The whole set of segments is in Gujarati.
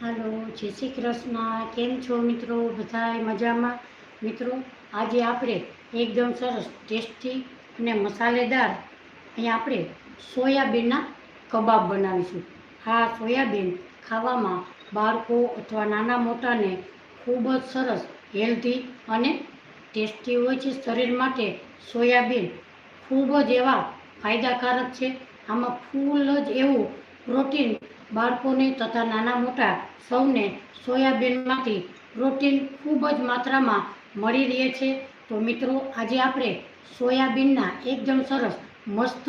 હાલો, જય શ્રી કૃષ્ણ. કેમ છો મિત્રો? બધાય મજામાં? મિત્રો, આજે આપણે એકદમ સરસ ટેસ્ટી અને મસાલેદાર અહીંયા આપણે સોયાબીનના કબાબ બનાવીશું. આ સોયાબીન ખાવામાં બાળકો અથવા નાના મોટાને ખૂબ જ સરસ હેલ્ધી અને ટેસ્ટી હોય છે. શરીર માટે સોયાબીન ખૂબ જ એવા ફાયદાકારક છે. આમાં ફૂલ જ એવું પ્રોટીન બાળકોને તથા નાના મોટા સૌને સોયાબીનમાંથી પ્રોટીન ખૂબ જ માત્રામાં મળી રહે છે. તો મિત્રો, આજે આપણે સોયાબીનના એકદમ સરસ મસ્ત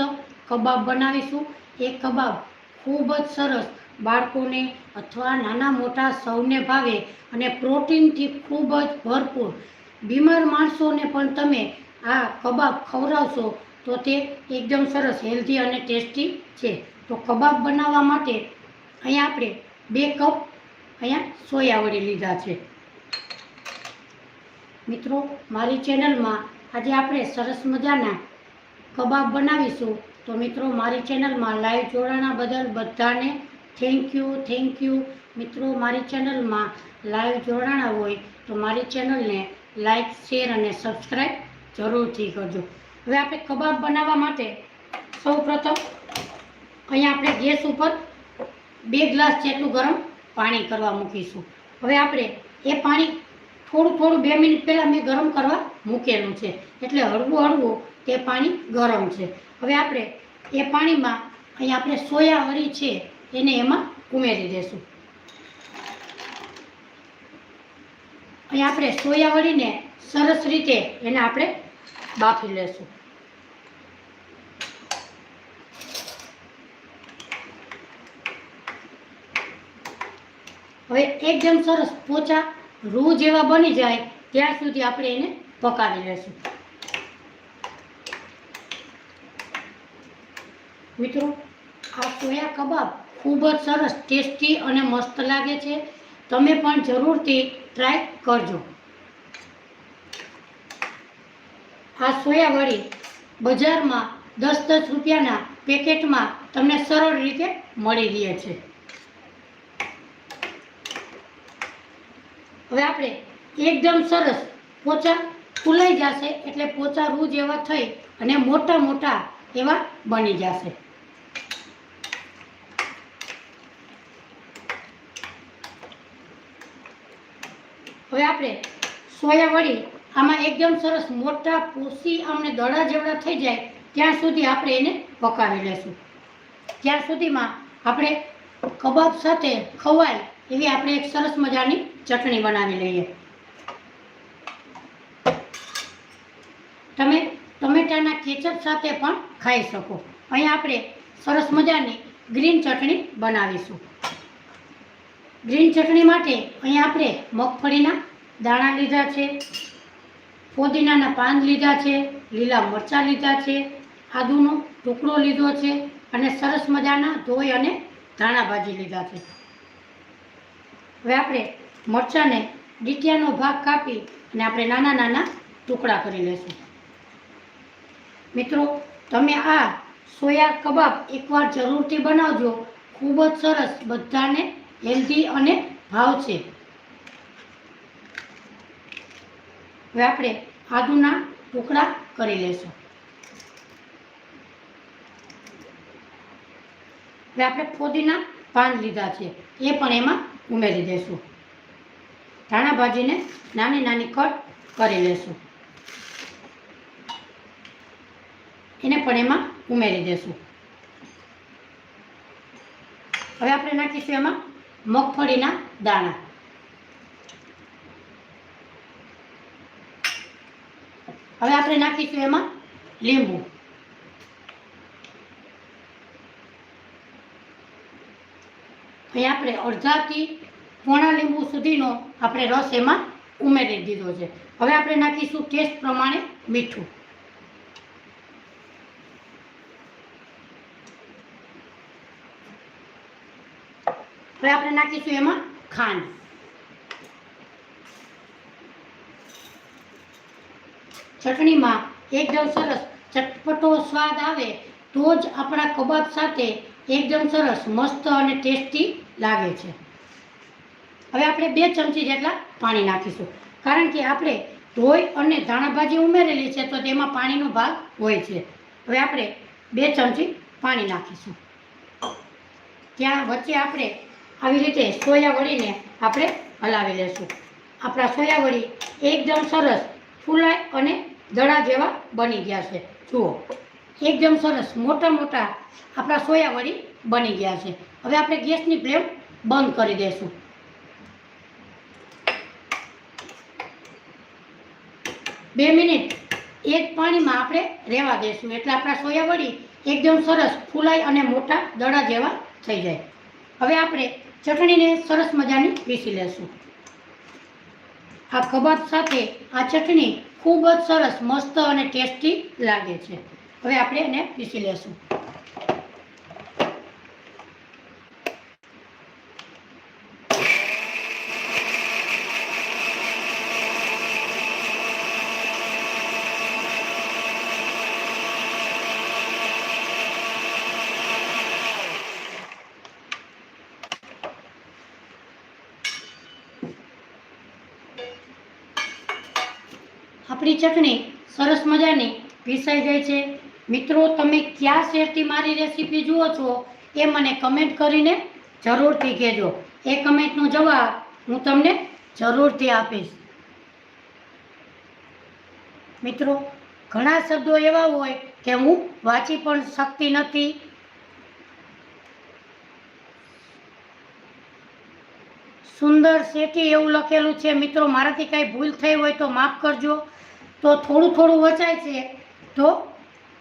કબાબ બનાવીશું. એ કબાબ ખૂબ જ સરસ બાળકોને અથવા નાના મોટા સૌને ભાવે અને પ્રોટીનથી ખૂબ જ ભરપૂર. બીમાર માણસોને પણ તમે આ કબાબ ખવડાવશો તો તે એકદમ સરસ હેલ્ધી અને ટેસ્ટી છે. તો કબાબ બનાવવા માટે અહીંયા આપણે 2 કપ અહીંયા સોયાવડી લીધા છે. મિત્રો, મારી ચેનલમાં આજે આપણે સરસ મજાના કબાબ બનાવીશું. તો મિત્રો, મારી ચેનલમાં લાઈવ જોડાણા બદલ બધાને થેન્ક યુ. મિત્રો, મારી ચેનલમાં લાઈવ જોડાણા હોય તો મારી ચેનલને લાઈક, શેર અને સબસ્ક્રાઈબ જરૂરથી કરજો. હવે આપણે કબાબ બનાવવા માટે સૌ પ્રથમ અહીંયા આપણે ગેસ ઉપર 2 ગ્લાસ જેટલું ગરમ પાણી કરવા મૂકીશું. હવે આપણે એ પાણી થોડું 2 મિનિટ પહેલાં મેં ગરમ કરવા મૂકેલું છે, એટલે હળવું તે પાણી ગરમ છે. હવે આપણે એ પાણીમાં અહીંયા આપણે સોયાવડી છે એને એમાં ઉમેરી દઈશું. અહીંયા આપણે સોયાવડીને સરસ રીતે એને આપણે બાફી લેશું. હવે એકદમ સરસ પોચા રૂ જેવા બની જાય ત્યાં સુધી આપણે એને પકાવી લેશું. મિત્રો, આ સોયા કબાબ ખૂબ જ સરસ ટેસ્ટી અને મસ્ત લાગે છે. તમે પણ જરૂરથી ટ્રાય કરજો. આ સોયાવડી બજારમાં 10 રૂપિયાના પેકેટમાં તમને સરળ રીતે મળી રહે છે. હવે આપણે એકદમ સરસ પોચા ફૂલાઈ જશે એટલે પોચા રૂ જેવા થઈ અને મોટા એવા બની જશે. હવે આપણે સોયાવડી આમાં એકદમ સરસ મોટા પોસી આમને દડા જેવડા થઈ જાય ત્યાં સુધી આપણે એને પકાવી લેશું. ત્યાં સુધીમાં આપણે કબાબ સાથે ખવાય એવી આપણે એક સરસ મજાની ચટણી બનાવી લઈએ. તમે ટમેટાના કેચપ સાથે પણ ખાઈ શકો. અહીંયા આપણે સરસ મજાની ગ્રીન ચટણી બનાવીશું. ગ્રીન ચટણી માટે અહીંયા આપણે મગફળીના દાણા લીધા છે, ફોદીનાના પાન લીધા છે, લીલા મરચાં લીધા છે, આદુનો ટુકડો લીધો છે અને સરસ મજાના ધોઈ અને ધાણા ભાજી લીધા છે. હવે આપણે મરચાંને ડીટિયાનો ભાગ કાપી અને આપણે નાના ટુકડા કરી લેશું. મિત્રો, તમે આ સોયા કબાબ એકવાર જરૂરથી બનાવજો. ખૂબ જ સરસ, બધાને હેલ્ધી અને ભાવશે. હવે આપણે આદુના ટુકડા કરી લેશું. હવે આપણે ફોદીના પાન લીધા છે એ પણ એમાં ઉમેરી દઈશું. ધાણા ભાજીને નાની કટ કરી લેશું, એને પણ એમાં ઉમેરી દેશું. હવે આપણે નાખીશું એમાં મગફળીના દાણા. હવે આપણે નાખીશું એમાં લીંબુ. અહીં આપણે અડધાથી પોણા લીંબુ સુધીનો આપણે રસ એમાં ઉમેરી દીધો છે. હવે આપણે નાખીશું ટેસ્ટ પ્રમાણે મીઠું. હવે આપણે નાખીશું એમાં ખાંડ. ચટણીમાં એકદમ સરસ ચટપટો સ્વાદ આવે તો જ આપણા કબાબ સાથે એકદમ સરસ મસ્ત અને ટેસ્ટી લાગે છે. હવે આપણે 2 ચમચી જેટલા પાણી નાખીશું, કારણ કે આપણે ધોઈ અને ધાણા ભાજી ઉમેરેલી છે તો તેમાં પાણીનો ભાગ હોય છે. હવે આપણે 2 ચમચી પાણી નાખીશું. ત્યાં વચ્ચે આપણે આવી રીતે સોયા વડીને આપણે હલાવી લેશું. આપણા સોયા વડી એકદમ સરસ ફૂલાય અને દડા જેવા બની ગયા છે. જુઓ, એકદમ સરસ મોટા મોટા આપણા સોયા વડી બની ગયા છે. હવે આપણે ગેસની ફ્લેમ બંધ કરી દઈશું. બે મિનિટ એક પાણીમાં આપણે રહેવા દઈશું એટલે આપણા સોયા વડી એકદમ સરસ ફૂલાય અને મોટા દડા જેવા થઈ જાય. હવે આપણે ચટણીને સરસ મજાની પીસી લેશું. આ કબાબ સાથે આ ચટણી ખૂબ જ સરસ મસ્ત અને ટેસ્ટી લાગે છે. હવે આપણે એને પીસી લેશું. આપણી ચટણી સરસ મજાની પીસાઈ ગઈ છે. મિત્રો, તમે કયા શહેરથી મારી રેસીપી જુઓ છો એ મને કમેન્ટ કરીને જરૂરથી કહેજો. એ કમેન્ટનો જવાબ હું તમને જરૂરથી આપીશ. મિત્રો, ઘણા શબ્દો એવા હોય કે હું વાંચી પણ શકતી નથી. સુંદર શેઠી એવું લખેલું છે. મિત્રો, મારાથી કાંઈ ભૂલ થઈ હોય તો માફ કરજો. તો થોડું થોડું વચાય છે તો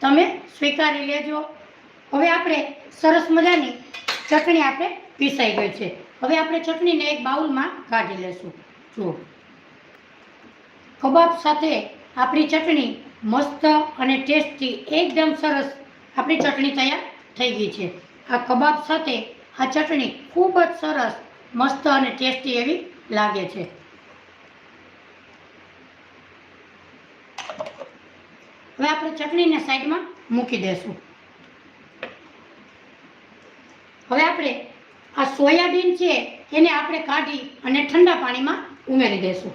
તમે સ્વીકારી લેજો. હવે આપણે સરસ મજાની ચટણી આપણે પીસાઈ ગઈ છે. હવે આપણે ચટણીને એક બાઉલમાં કાઢી લેશું. જુઓ, કબાબ સાથે આપણી ચટણી મસ્ત અને ટેસ્ટી એકદમ સરસ આપણી ચટણી તૈયાર થઈ ગઈ છે. આ કબાબ સાથે આ ચટણી ખૂબ જ સરસ મસ્ત અને ટેસ્ટી એવી લાગે છે. હવે આપણે ચટણીને સાઈડમાં મૂકી દેશું. હવે આપણે આ સોયાબીન છે એને આપણે કાઢી અને ઠંડા પાણીમાં ઉમેરી દેશું.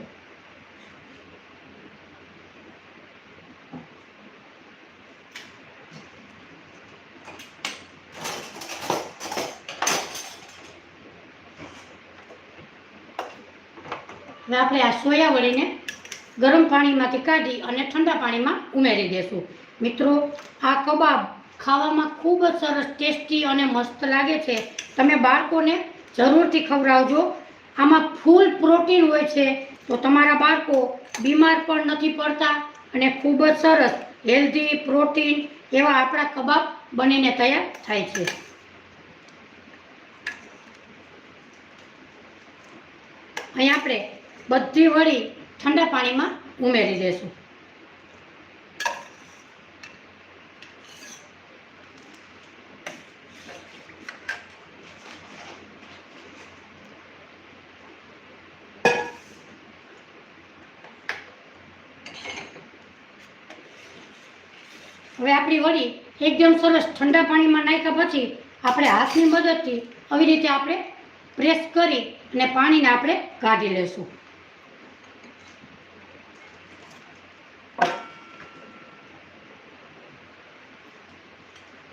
હવે આપણે આ સોયા વડીને ગરમ પાણીમાંથી કાઢી અને ઠંડા પાણીમાં ઉમેરી દેશું. મિત્રો, આ કબાબ ખાવામાં ખૂબ જ સરસ ટેસ્ટી અને મસ્ત લાગે છે. તમે બાળકોને જરૂરથી ખવડાવજો. આમાં ફૂલ પ્રોટીન હોય છે તો તમારા બાળકો બીમાર પણ નથી પડતા અને ખૂબ જ સરસ હેલ્ધી પ્રોટીન એવા આપણા કબાબ બનીને તૈયાર થાય છે. અહીં આપણે બધી વડી ઠંડા પાણીમાં ઉમેરી દેશું. હવે આપણી વડી એકદમ સરસ ઠંડા પાણીમાં નાખ્યા પછી આપણે હાથની મદદથી આવી રીતે આપણે પ્રેસ કરી અને પાણીને આપણે કાઢી લેશું.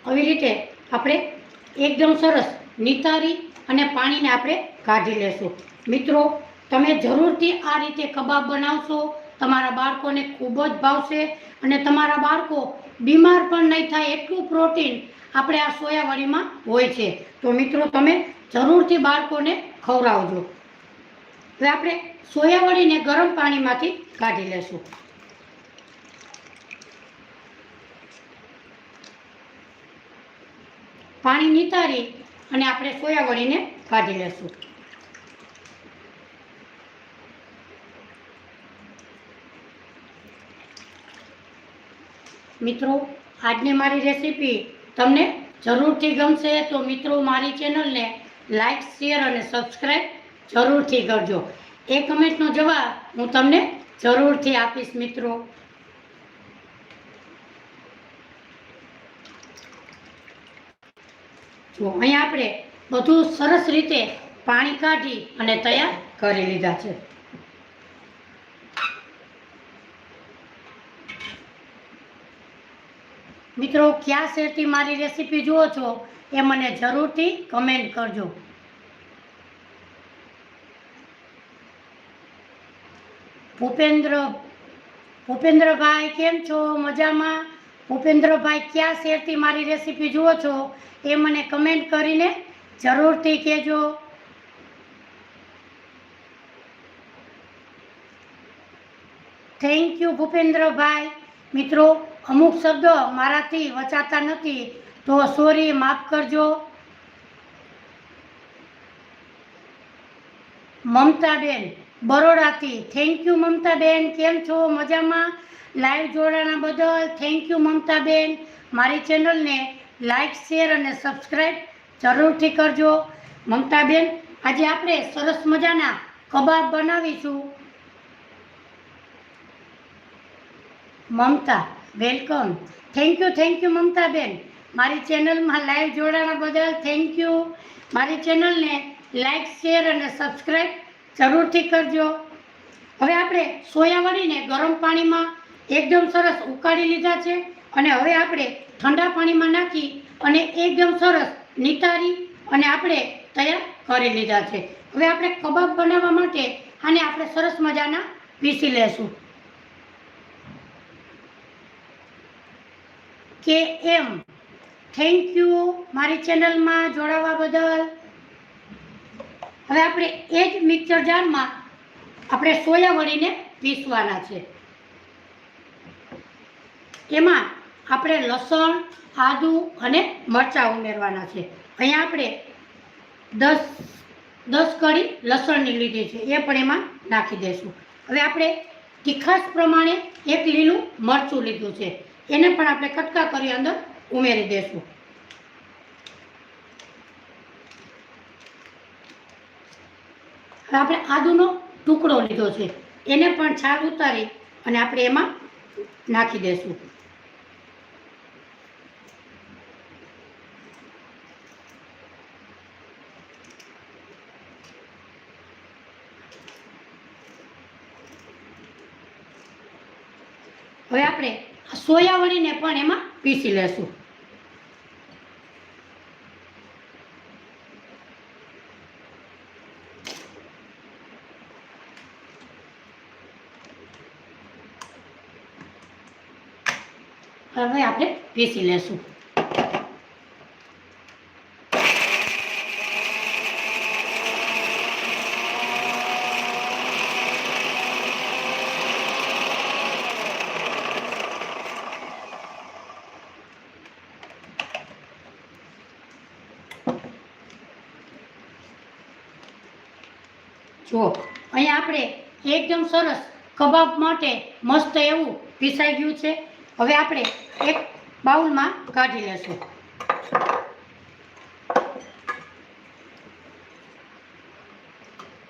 આવી રીતે આપણે એકદમ સરસ નિતારી અને પાણીને આપણે કાઢી લેશું. મિત્રો, તમે જરૂરથી આ રીતે કબાબ બનાવશો. તમારા બાળકોને ખૂબ જ ભાવશે અને તમારા બાળકો બીમાર પણ નહીં થાય એટલું પ્રોટીન આપણે આ સોયાવડીમાં હોય છે. તો મિત્રો, તમે જરૂરથી બાળકોને ખવડાવજો. હવે આપણે સોયાવડીને ગરમ પાણીમાંથી કાઢી લેશું. પાણી નિતારી અને આપણે સોયાવડીને કાઢી લેશું. મિત્રો, આજની મારી રેસીપી તમને જરૂરથી ગમશે તો મિત્રો મારી ચેનલને લાઈક, શેર અને સબસ્ક્રાઈબ જરૂરથી કરજો. એ કમેન્ટનો જવાબ હું તમને જરૂરથી આપીશ. મિત્રો, જો અહીંયા આપણે બધું સરસ રીતે પાણી કાઢી અને તૈયાર કરી લીધા છે. મિત્રો, કયા શહેરથી મારી રેસીપી જુઓ છો એ મને જરૂરથી કમેન્ટ કરજો. ભૂપેન્દ્રભાઈ કેમ છો? મજામાં? ભૂપેન્દ્રભાઈ કયા શહેરથી મારી રેસીપી જુઓ છો એ મને કમેન્ટ કરીને જરૂરથી કહેજો. Thank you Bhupendrabhai. મિત્રો, અમુક શબ્દો મારાથી વચાતા નથી તો સોરી, માફ કરજો. મમતાબેન બરોડાથી, થેન્ક યુ મમતાબેન. કેમ છો? મજામાં? લાઈવ જોડાણા બદલ થેન્ક યુ મમતાબેન. મારી ચેનલને લાઈક, શેર અને સબસ્ક્રાઈબ જરૂરથી કરજો. મમતાબેન, આજે આપણે સરસ મજાના કબાબ બનાવીશું. મમતા વેલકમ. Thank you મમતાબેન. મારી ચેનલમાં લાઈવ જોડાણા બદલ થેન્ક યુ. મારી ચેનલને લાઈક, શેર અને સબસ્ક્રાઈબ જરૂરથી કરજો. હવે આપણે સોયા વડીને ગરમ પાણીમાં એકદમ સરસ ઉકાળી લીધા છે અને હવે આપણે ઠંડા પાણીમાં નાખી અને એકદમ સરસ નિતારી અને આપણે તૈયાર કરી લીધા છે. હવે આપણે કબાબ બનાવવા માટે આને આપણે સરસ મજાના પીસી લેશું. કે એમ, થેન્ક યુ મારી ચેનલમાં જોડાવા બદલ. હવે આપણે એ જ મિક્સર જારમાં આપણે સોયા વડીને પીસવાના છે. એમાં આપણે લસણ, આદુ અને મરચાં ઉમેરવાના છે. અહીંયા આપણે 10 કળી લસણની લીધી છે, એ પણ એમાં નાખી દઈશું. હવે આપણે તીખાસ પ્રમાણે 1 લીલું મરચું લીધું છે, એને પણ આપણે કટકા કરી અંદર ઉમેરી દઈશું. હવે આપણે આદુનો ટુકડો લીધો છે, એને પણ છાલ ઉતારી અને આપણે એમાં નાખી દઈશું. હવે આપણે સોયા વડીને પણ એમાં પીસી લેશું. હવે આપણે પીસી લેશું. જો અહીંયા આપણે એકદમ સરસ કબાબ માટે મસ્ત એવું પીસાઈ ગયું છે. હવે આપણે એક બાઉલમાં કાઢી લેશું.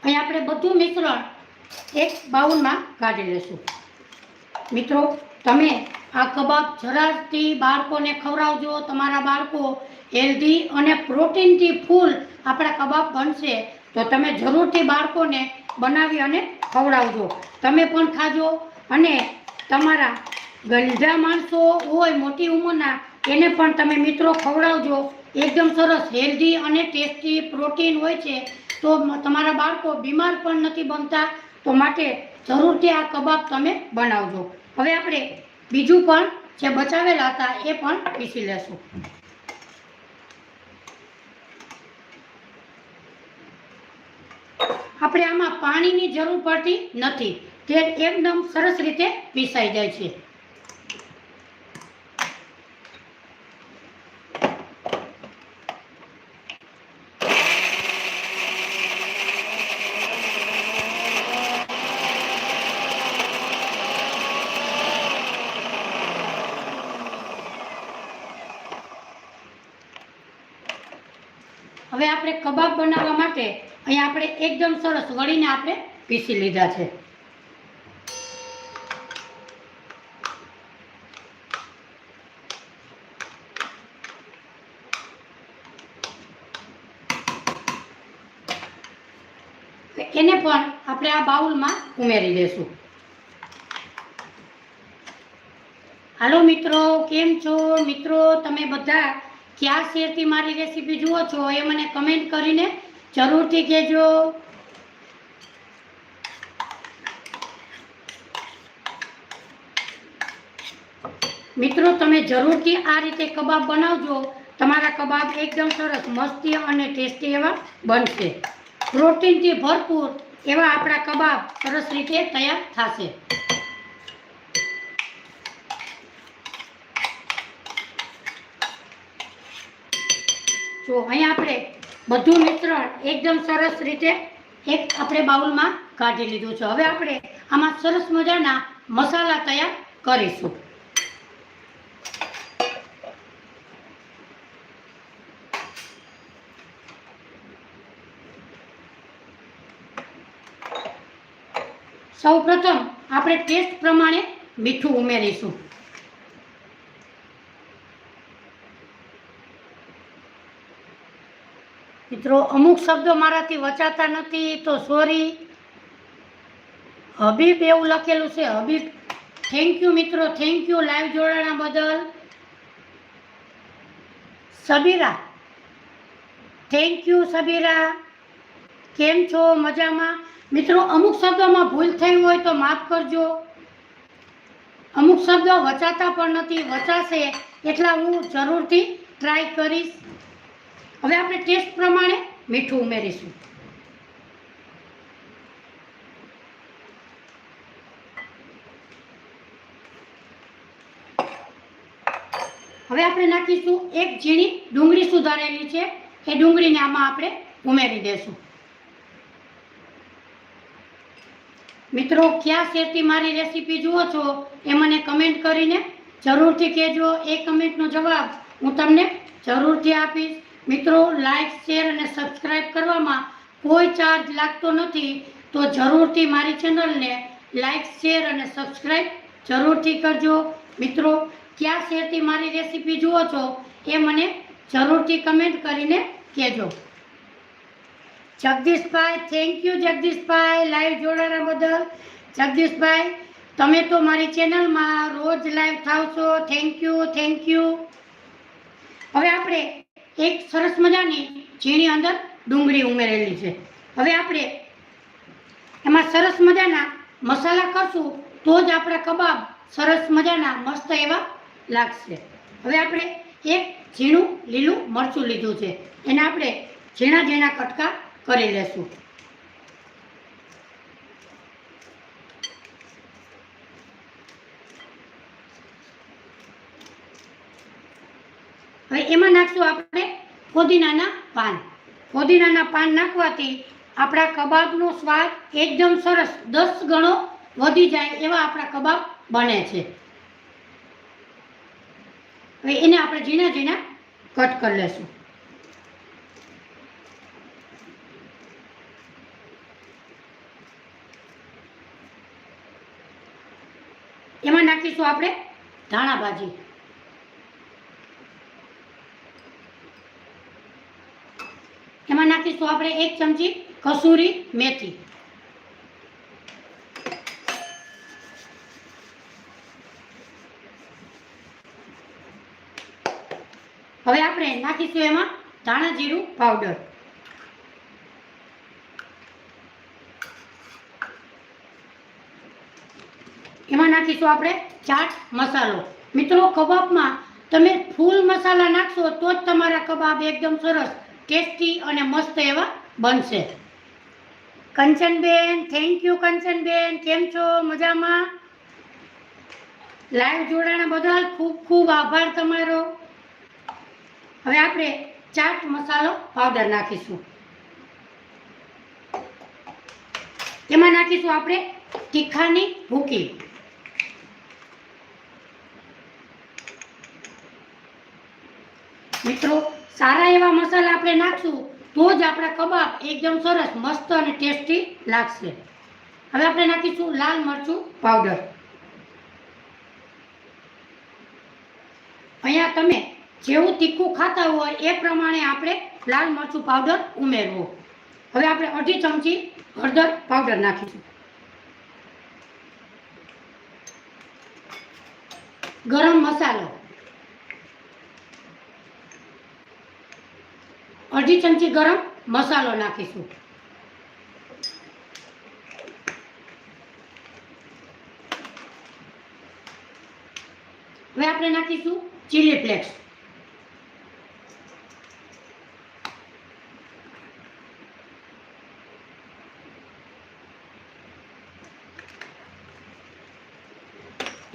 અહીંયા આપણે બધું મિશ્રણ એક બાઉલમાં કાઢી લેશું. મિત્રો, તમે આ કબાબ જરાથી બાળકોને ખવડાવજો. તમારા બાળકો હેલ્ધી અને પ્રોટીનથી ફૂલ આપણા કબાબ બનશે તો તમે જરૂરથી બાળકોને બનાવી અને ખવડાવજો. તમે પણ ખાજો અને તમારા ગંધા માણસો હોય મોટી ઉંમરના એને પણ તમે મિત્રો ખવડાવજો. એકદમ સરસ હેલ્ધી અને ટેસ્ટી પ્રોટીન હોય છે તો તમારા બાળકો બીમાર પણ નથી બનતા. તો માટે જરૂરથી આ કબાબ તમે બનાવજો. હવે આપણે બીજું પણ જે બચાવેલા હતા એ પણ પીસી લેશું. આપણે આમાં પાણીની જરૂર પડતી નથી, તે એકદમ સરસ રીતે પીસાઈ જાય છે. હવે આપણે કબાબ બનાવવા માટે અહીંયા આપણે એકદમ સરસ વળીને આપણે પીસી લીધા છે. એને પણ આપણે આ બાઉલમાં ઉમેરી દેશું. હાલો મિત્રો, કેમ છો મિત્રો? તમે બધા ક્યાં શેરથી મારી રેસીપી જુઓ છો એ મને કમેન્ટ કરીને જરૂરથી કહેજો. મિત્રો તમે જરૂરથી આ રીતે કબાબ બનાવજો. તમારા કબાબ એકદમ સરસ મસ્તી અને ટેસ્ટી એવા બનશે. પ્રોટીનથી ભરપૂર એવા આપણા કબાબ સરસ રીતે તૈયાર થશે. જો અહીંયા આપણે બધું મિશ્રણ એકદમ સરસ રીતે એક આપણે બાઉલમાં કાઢી લીધું છે. હવે આપણે આમાં સરસ મજાના મસાલા તૈયાર કરીશું. સૌપ્રથમ આપણે ટેસ્ટ પ્રમાણે મીઠું ઉમેરીશું. મિત્રો અમુક શબ્દો મારાથી વચાતા નથી તો સોરી. હબીબ એવું લખેલું છે, હબીબ. થેન્ક યુ મિત્રો, થેન્ક યુ લાઈવ જોડાણા બદલ. સબીરા, થેન્ક યુ સબીરા. કેમ છો? મજામાં? મિત્રો અમુક શબ્દોમાં ભૂલ થઈ હોય તો માફ કરજો. અમુક શબ્દો વચાતા પણ નથી, વચાશે એટલા હું જરૂરથી ટ્રાય કરીશ. હવે આપણે ટેસ્ટ પ્રમાણે મીઠું ઉમેરીશું. હવે આપણે નાખીશું એક ઝીણી ડુંગળી સુધારેલી છે, એ ડુંગળીને આમાં આપણે ઉમેરી દેશું. મિત્રો ક્યાં શેરથી મારી રેસીપી જુઓ છો એ મને કમેન્ટ કરીને જરૂરથી કહેજો. એ કમેન્ટનો જવાબ હું તમને જરૂરથી આપીશ. મિત્રો લાઈક, શેર અને સબસ્ક્રાઈબ કરવામાં કોઈ ચાર્જ લાગતો નથી, તો જરૂરથી મારી ચેનલને લાઈક, શેર અને સબસ્ક્રાઈબ જરૂરથી કરજો. મિત્રો ક્યાં શેરથી મારી રેસીપી જુઓ છો એ મને જરૂરથી કમેન્ટ કરીને કહેજો. જગદીશભાઈ, થેન્ક યુ જગદીશભાઈ લાઈવ જોડાણા બદલ. જગદીશભાઈ તમે તો મારી ચેનલમાં રોજ લાઈવ થાવ છો. Thank you, thank you. હવે આપણે એક સરસ મજાની ઝીણી અંદર ડુંગળી ઉમેરેલી છે. હવે આપણે એમાં સરસ મજાના મસાલા કરશું તો જ આપણા કબાબ સરસ મજાના મસ્ત એવા લાગશે. હવે આપણે એક ઝીણું લીલું મરચું લીધું છે, એને આપણે ઝીણા ઝીણા કટકા કરી લેશું. હવે એમાં નાખશું આપણે ફુદીનાના પાન. ફુદીનાના પાન નાખવાથી આપણા કબાબનો સ્વાદ એકદમ સરસ 10 ગણો વધી જાય એવા આપણા કબાબ બને છે. હવે એને આપણે ઝીણા ઝીણા કટ કરી લેશું. એમાં નાખીશું આપણે ધાણા ભાજી. એમાં નાખીશું આપણે 1 ચમચી કસૂરી મેથી. હવે આપણે નાખીશું એમાં ધાણા જીરું પાવડર. એમાં નાખીશું આપણે ચાટ મસાલો. મિત્રો કબાબમાં તમે ફૂલ મસાલા નાખશો તો જ તમારા કબાબ એકદમ સરસ ટેસ્ટી અને મસ્ત એવા બનશે. Kanchanben, thank you Kanchanben. કેમ છો? મજામાં? લાઈવ જોડાણા બદલ ખૂબ ખૂબ આભાર તમારો. હવે આપણે ચાટ મસાલો પાવડર નાખીશું. એમાં નાખીશું આપણે તીખાની ભૂકી. મિત્રો સારા એવા મસાલા આપણે નાખશું તો જ આપણા કબાબ એકદમ સરસ મસ્ત અને ટેસ્ટી લાગશે. હવે આપણે નાખીશું લાલ મરચું પાવડર. અહીંયા તમે જેવું તીખું ખાતા હોય એ પ્રમાણે આપણે લાલ મરચું પાવડર ઉમેરવો. હવે આપણે અડધી ચમચી હળદર પાવડર નાખીશું. ગરમ મસાલો અડધી ચમચી ગરમ મસાલો નાખીશું. હવે આપણે નાખીશું ચીલી ફ્લેક્સ.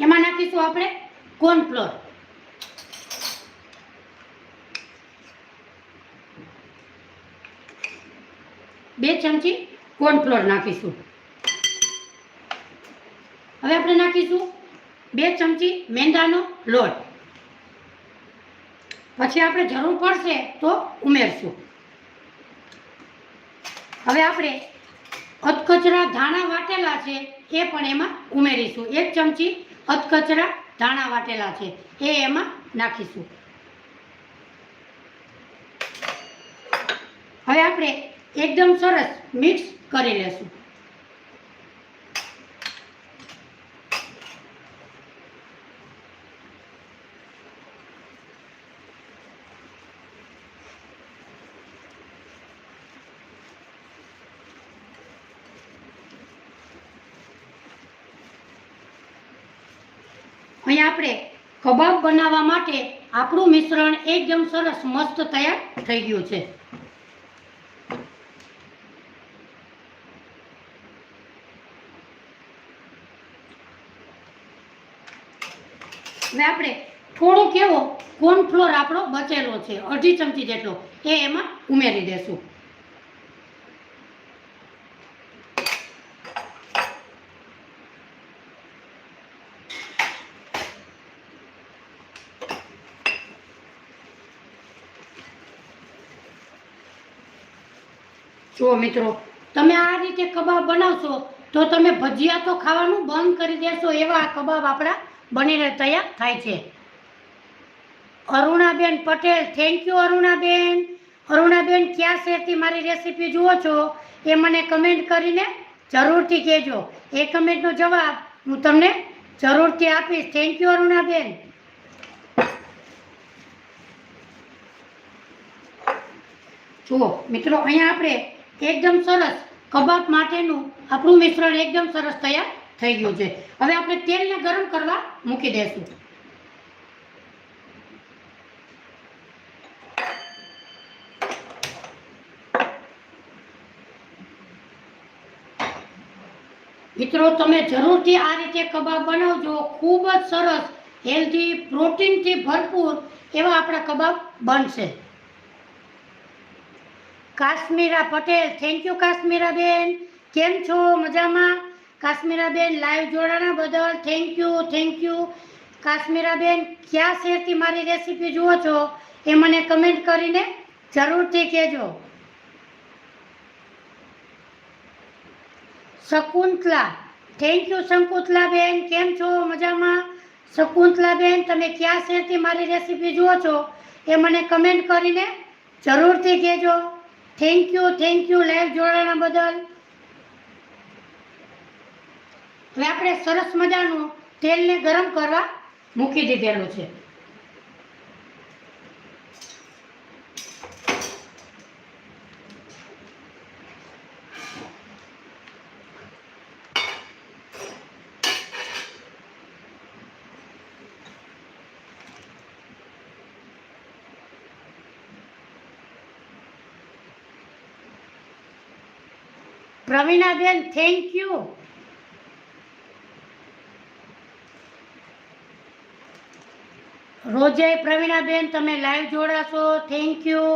એમાં નાખીશું આપણે કોર્નફ્લોર. બે ચમચી કોર્નફ્લોર નાખીશું. હવે આપણે નાખીશું 2 ચમચી મેંદાનો લોટ. પછી આપણે જરૂર પડશે તો ઉમેરશું. હવે આપણે અધકચરા ધાણા વાટેલા છે એ પણ એમાં ઉમેરીશું. 1 ચમચી અધકચરા ધાણા વાટેલા છે એ એમાં નાખીશું. હવે આપણે એકદમ સરસ મિક્સ કરી લેશું. અહીંયા આપણે કબાબ બનાવવા માટે આપણું મિશ્રણ એકદમ સરસ મસ્ત તૈયાર થઈ ગયું છે. હવે આપણે થોડોક એવો કોર્નફ્લોર આપણો બચેલો છે અડધી ચમચી જેટલો એ એમાં ઉમેરી દેશું. જો મિત્રો, તમે આ રીતે કબાબ બનાવશો તો તમે ભજીયા તો ખાવાનું બંધ કરી દેશો એવા કબાબ આપણા બનીને તૈયાર થાય છે. Arunaben Patel, thank you Arunaben. અરુણાબેન કયા શહેરથી મારી રેસીપી જુઓ છો એ મને કમેન્ટ કરીને જરૂરથી કહેજો. એ કમેન્ટનો જવાબ હું તમને જરૂરથી આપીશ. Thank you Arunaben. જુઓ મિત્રો, અહીંયા આપણે એકદમ સરસ કબાબ માટેનું આપણું મિશ્રણ એકદમ સરસ તૈયાર થઈ ગયું છે. હવે આપણે તેલને ગરમ કરવા મૂકી દઈશું. મિત્રો, તમે જરૂરથી આ રીતે કબાબ બનાવજો. ખૂબ જ સરસ હેલ્ધી પ્રોટીનથી ભરપૂર એવા આપણા કબાબ બનશે. કાશ્મીરા પટેલ, થેન્ક યુ કાશ્મીરા બેન. કેમ છો? મજામાં? કાશ્મીરા બેન લાઈવ જોડાણા બદલ thank you, thank you. Kashmira બેન કયા શહેરથી મારી રેસીપી જુઓ છો એ મને કમેન્ટ કરીને જરૂરથી કહેજો. શકુંતલા, થેન્ક યુ શકુંતલા બેન. કેમ છો? મજામાં? શકુંતલા બેન, તમે કયા શહેરથી મારી રેસીપી જુઓ છો એ મને કમેન્ટ કરીને જરૂરથી કહેજો. Thank you, thank you live જોડાણા બદલ. હવે આપણે સરસ મજાનું તેલને ગરમ કરવા મૂકી દીધેલું છે. Pravinaben, thank you. રોજે પ્રવીણાબેન તમે લાઈવ જોડાશો, thank you.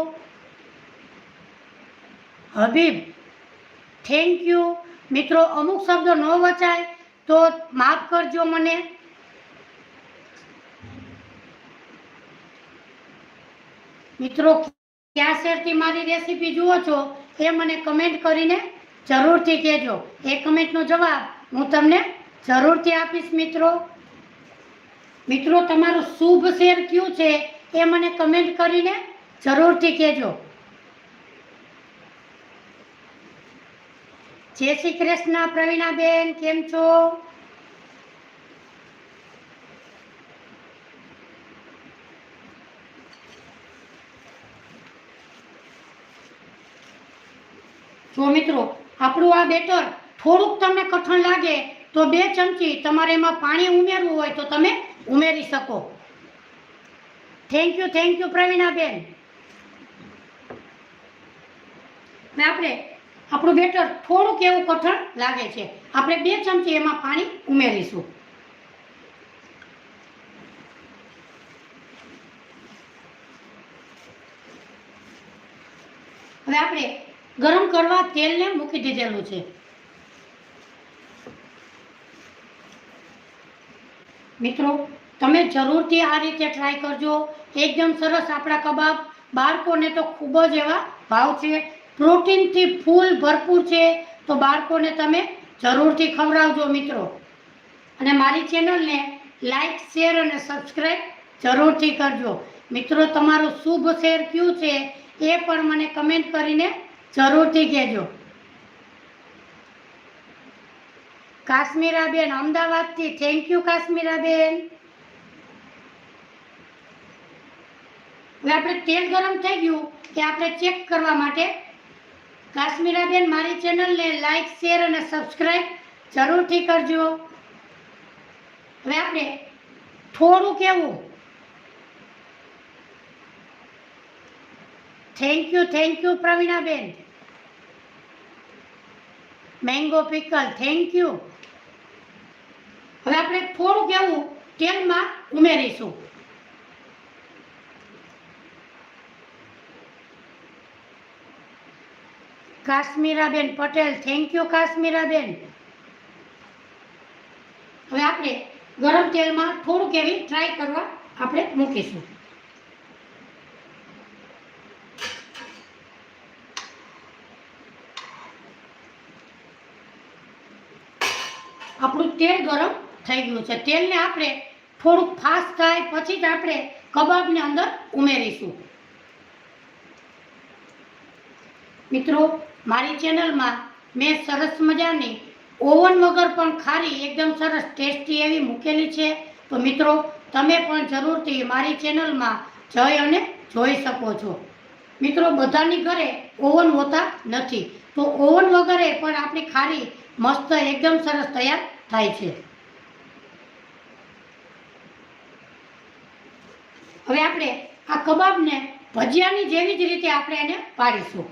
Habib, thank you. મિત્રો, અમુક શબ્દો ન વચાય તો માફ કરજો મને. મિત્રો, કયા શહેરથી મારી રેસીપી જુઓ છો એ મને કમેન્ટ કરીને જરૂરથી કહેજો. એ કમેન્ટનો જવાબ હું તમને જરૂરથી આપીશ. મિત્રો, તમારું શુભ શહેર કયું છે એ મને કમેન્ટ કરીને જરૂરથી કહેજો. જય શ્રી કૃષ્ણ પ્રવીણાબેન, કેમ છો? જો મિત્રો, આપણું આ બેટર થોડુંક તમને કઠણ લાગે તો 2 ચમચી તમારે એમાં પાણી ઉમેરવું હોય તો તમે ઉમેરી શકો. Thank you Pravinaben. હવે આપણે આપણું બેટર થોડુંક એવું કઠણ લાગે છે, આપણે 2 ચમચી એમાં પાણી ઉમેરીશું. હવે આપણે ગરમ કરવા તેલને મૂકી દીધેલું છે. મિત્રો, તમે જરૂરથી આ રીતે ટ્રાય કરજો. એકદમ સરસ આપણા કબાબ બાળકોને તો ખૂબ જ એવા ભાવ છે. પ્રોટીનથી ફૂલ ભરપૂર છે, તો બાળકોને તમે જરૂરથી ખવડાવજો મિત્રો. અને મારી ચેનલને લાઈક, શેર અને સબસ્ક્રાઈબ જરૂરથી કરજો. મિત્રો, તમારું શુભ શેર કયું છે એ પણ મને કમેન્ટ કરીને જરૂરથી કહેજો. કાશ્મીરાબેન અમદાવાદથી, થેન્ક યુ કાશ્મીરાબેન. હવે આપણે તેલ ગરમ થઈ ગયું કે આપણે ચેક કરવા માટે કાશ્મીરાબેન મારી ચેનલને લાઈક, શેર અને સબસ્ક્રાઈબ જરૂરથી કરજો. હવે આપણે થોડું કેવું thank you Pravinaben. Mango pickle, thank you. હવે આપણે થોડુંક એવું તેલમાં ઉમેરીશું. Kashmiraben Patel, thank you Kashmiraben. હવે આપણે ગરમ તેલમાં થોડુંક એવી ટ્રાય કરવા આપણે મૂકીશું. આપણું તેલ ગરમ થઈ ગયું છે. તેલને આપણે થોડુંક ફાસ્ટ થાય પછી જ આપણે કબાબની અંદર ઉમેરીશું. મિત્રો, મારી ચેનલમાં મેં સરસ મજાની ઓવન વગર પણ ખારી એકદમ સરસ ટેસ્ટી એવી મૂકેલી છે, તો મિત્રો તમે પણ જરૂરથી મારી ચેનલમાં જઈ અને જોઈ શકો છો. મિત્રો, બધાની ઘરે ઓવન હોતા નથી, તો ઓવન વગરે પણ આપણી ખારી મસ્ત એકદમ સરસ તૈયાર થાય છે. હવે આપણે આ કબાબને ભજીયાની જેવી જ રીતે આપણે એને પાડીશું.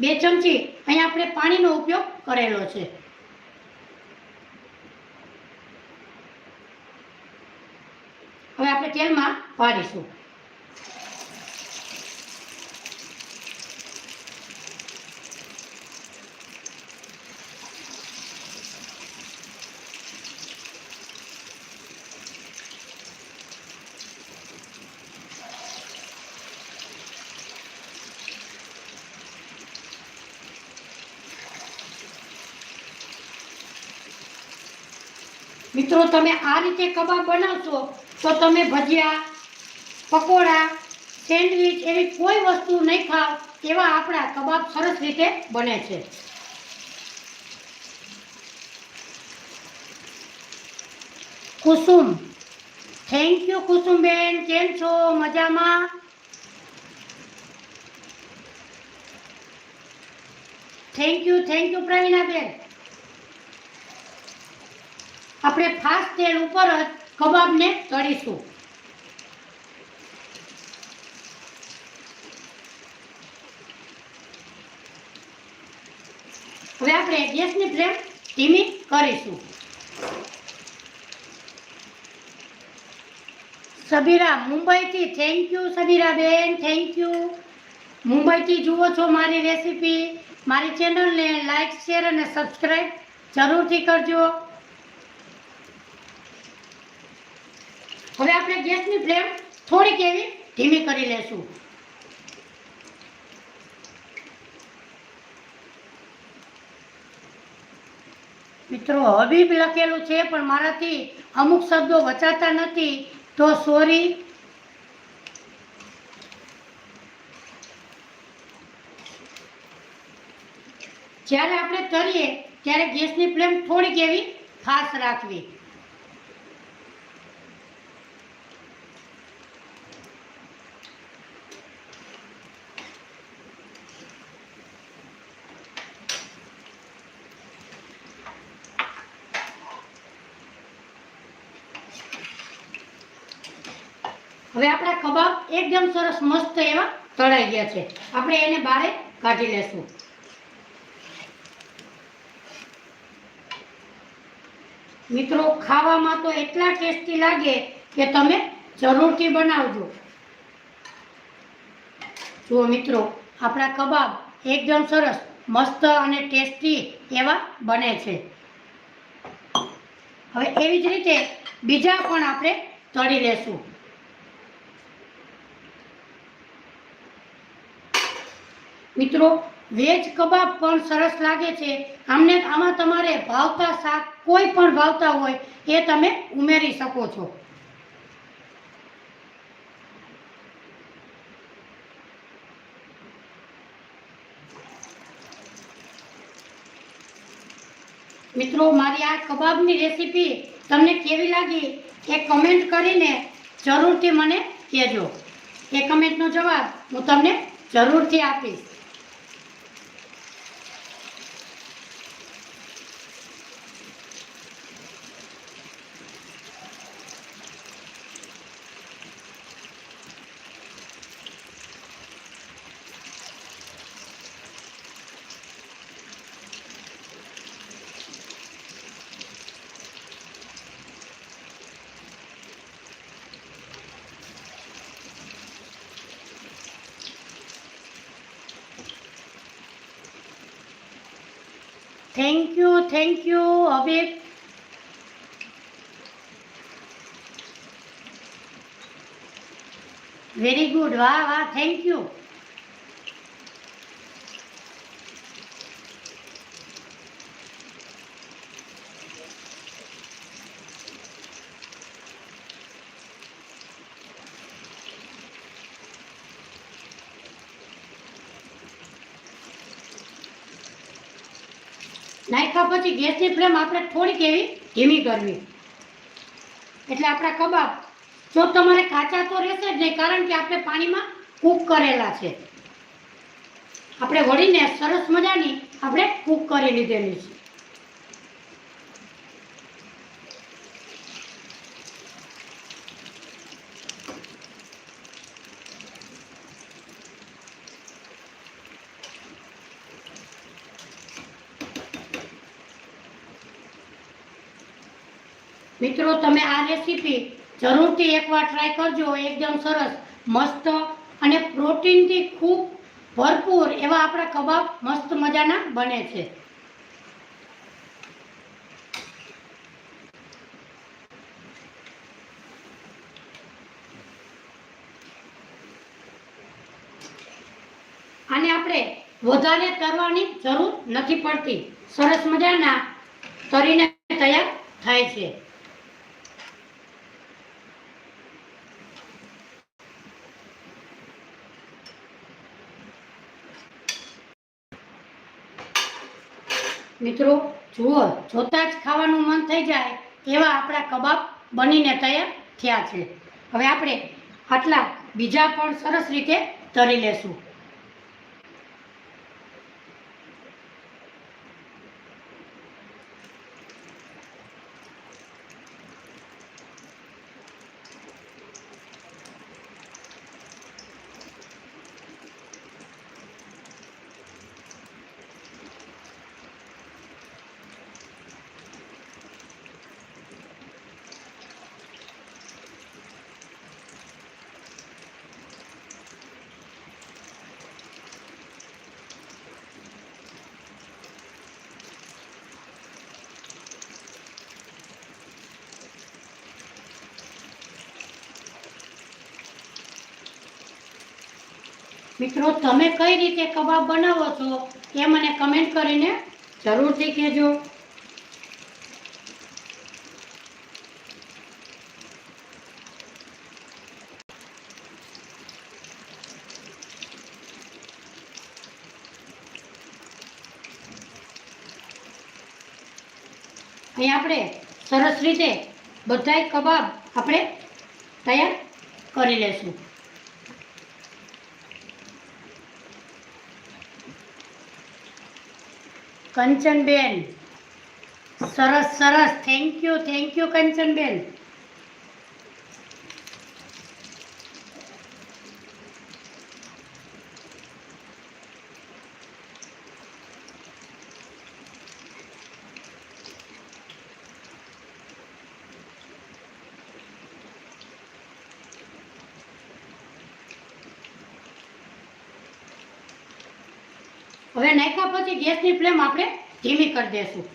બે ચમચી અહીંયા આપણે પાણીનો ઉપયોગ કરેલો છે. હવે આપણે તેલમાં પાડીશું. મિત્રો, તમે આ રીતે કબાબ બનાવશો તો તમે ભજીયા, પકોડા, સેન્ડવિચ એવી કોઈ વસ્તુ નહીં ખાવ એવા આપણા કબાબ સરસ રીતે બને છે. કુસુમ, થેન્ક યુ કુસુમબેન, કેમ છો? મજામાં? Thank you Pravinaben. આપણે ફાસ્ટ તેલ ઉપર જ કબાબને તળીશું. હવે આપણે ગેસની ફ્લેમ ધીમી કરીશું. સબીરા મુંબઈથી, થેન્ક યુ સબીરાબેન, થેન્ક યુ. મુંબઈથી જુઓ છો મારી રેસીપી. મારી ચેનલને લાઈક, શેર અને સબસ્ક્રાઈબ જરૂરથી કરજો. હવે આપણે ગેસની ફ્લેમ થોડીક એવી ધીમી કરી લેશું. મિત્રો, હબીબ લખેલું છે પણ મારાથી અમુક શબ્દો વચાતા નથી, તો સોરી, જ્યારે આપણે તળીએ ત્યારે ગેસની ફ્લેમ થોડીક એવી ફાસ્ટ રાખવી. હવે આપણા કબાબ એકદમ સરસ મસ્ત એવા તળાઈ ગયા છે. આપણે એને બહાર કાઢી લેશું. મિત્રો, ખાવામાં તો એટલા ટેસ્ટી લાગે કે તમે જરૂરથી બનાવજો. જુઓ મિત્રો, આપણા કબાબ એકદમ સરસ મસ્ત અને ટેસ્ટી એવા બને છે. હવે એવી જ રીતે બીજા પણ આપણે તળી લેશું. મિત્રો, વેજ કબાબ પણ સરસ લાગે છે. આમાં તમારે ભાવતા શાક કોઈ પણ ભાવતા હોય એ તમે ઉમેરી શકો છો. મિત્રો, મારી આ કબાબની રેસીપી તમને કેવી લાગી એ કમેન્ટ કરીને જરૂરથી મને કહેજો. એ કમેન્ટનો જવાબ હું તમને જરૂરથી આપીશ. Thank you Habib. Very good. વાહ વાહ, થેન્ક યુ. નાખ્યા પછી ગેસની ફ્લેમ આપણે થોડીક એવી ધીમી કરવી. એટલે આપણા કબાબ જો તમારે કાચા તો રહેશે જ નહીં, કારણ કે આપણે પાણીમાં કૂક કરેલા છે. આપણે વળીને સરસ મજાની આપણે કૂક કરી લીધેલી છે. મિત્રો, તમે આ રેસીપી જરૂરથી એકવાર ટ્રાય કરજો. એકદમ સરસ મસ્ત અને પ્રોટીનથી ખૂબ ભરપૂર એવા આપણા કબાબ મસ્ત મજાના બને છે. આને આપણે વધારે તળવાની જરૂર નથી પડતી. સરસ મજાના તળીને તૈયાર થાય છે. મિત્રો, જુઓ, જોતા જ ખાવાનું મન થઈ જાય એવા આપણા કબાબ બનીને તૈયાર થયા છે. હવે આપણે આટલા બીજા પણ સરસ રીતે તળી લેશું. મિત્રો, તમે કઈ રીતે કબાબ બનાવો છો એ મને કમેન્ટ કરીને જરૂરથી કહેજો. અહીં આપણે સરસ રીતે બધાય કબાબ આપણે તૈયાર કરી લેશું. કંચનબેન, સરસ સરસ, થેન્ક યુ કંચનબેન. હવે નાખ્યા પછી ગેસની ફ્લેમ આપણે ધીમી કરી દેશું.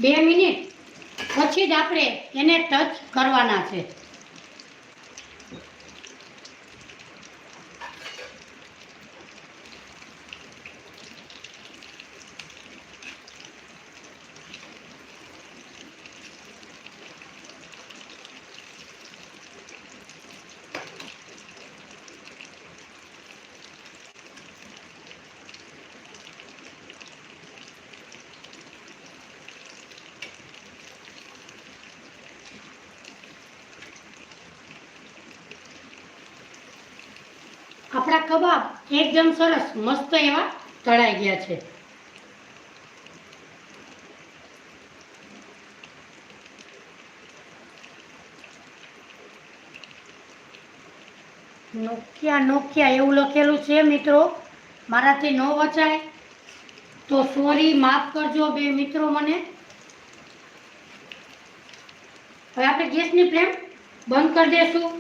બે મિનિટ પછી જ આપણે એને ટચ કરવાના છે. આપણા કબાબ એકદમ સરસ મસ્ત એવા તળાઈ ગયા છે. નોકિયા એવું લખેલું છે મિત્રો, મારાથી ન વચાય તો સોરી, માફ કરજો બે મિત્રો મને. હવે આપણે ગેસની ફ્લેમ બંધ કરી દેશું.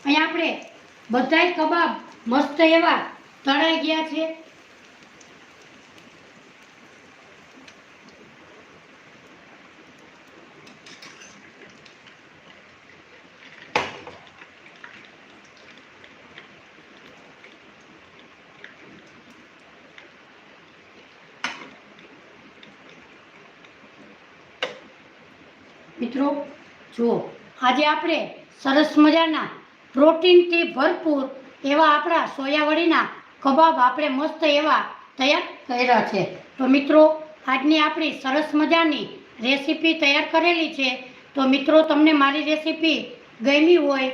અહીંયા આપણે બધાય કબાબ મસ્ત એવા તળાઈ ગયા છે. મિત્રો જુઓ, આજે આપણે સરસ મજાના પ્રોટીનથી ભરપૂર એવા આપણા સોયાવડીના કબાબ આપણે મસ્ત એવા તૈયાર કર્યા છે. તો મિત્રો આજની આપણી સરસ મજાની રેસીપી તૈયાર કરેલી છે. તો મિત્રો તમને મારી રેસીપી ગમી હોય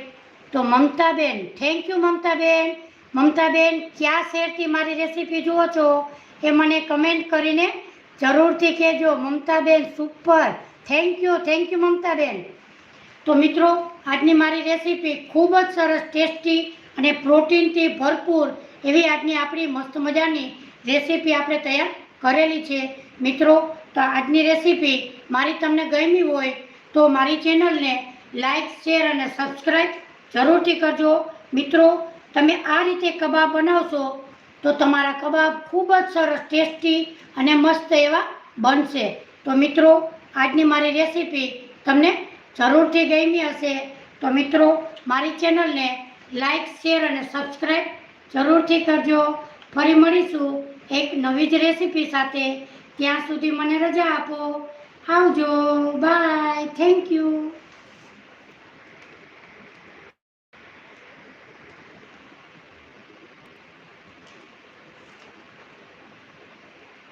તો મમતાબેન, થેન્ક યુ મમતાબેન. મમતાબેન કયા શહેરથી મારી રેસીપી જુઓ છો એ મને કમેન્ટ કરીને જરૂરથી કહેજો. મમતાબેન સુપર, થેન્ક યુ મમતાબેન. તો મિત્રો આજની મારી રેસીપી ખૂબ જ સરસ, ટેસ્ટી અને પ્રોટીનથી ભરપૂર એવી આજની આપણી મસ્ત મજાની રેસીપી આપણે તૈયાર કરેલી છે. મિત્રો તો આજની રેસીપી મારી તમને ગમી હોય તો મારી ચેનલને લાઈક, શેર અને સબસ્ક્રાઈબ જરૂરથી કરજો. મિત્રો તમે આ રીતે કબાબ બનાવશો તો તમારા કબાબ ખૂબ જ સરસ, ટેસ્ટી અને મસ્ત એવા બનશે. તો મિત્રો આજની મારી રેસીપી તમને જરૂરથી ગમી હશે તો મિત્રો મારી ચેનલને લાઈક, શેર અને સબસ્ક્રાઈબ જરૂરથી કરજો. ફરી મળીશું એક નવી જ રેસીપી સાથે. ત્યાં સુધી મને રજા આપો. આવજો, બાય, થેન્ક યુ.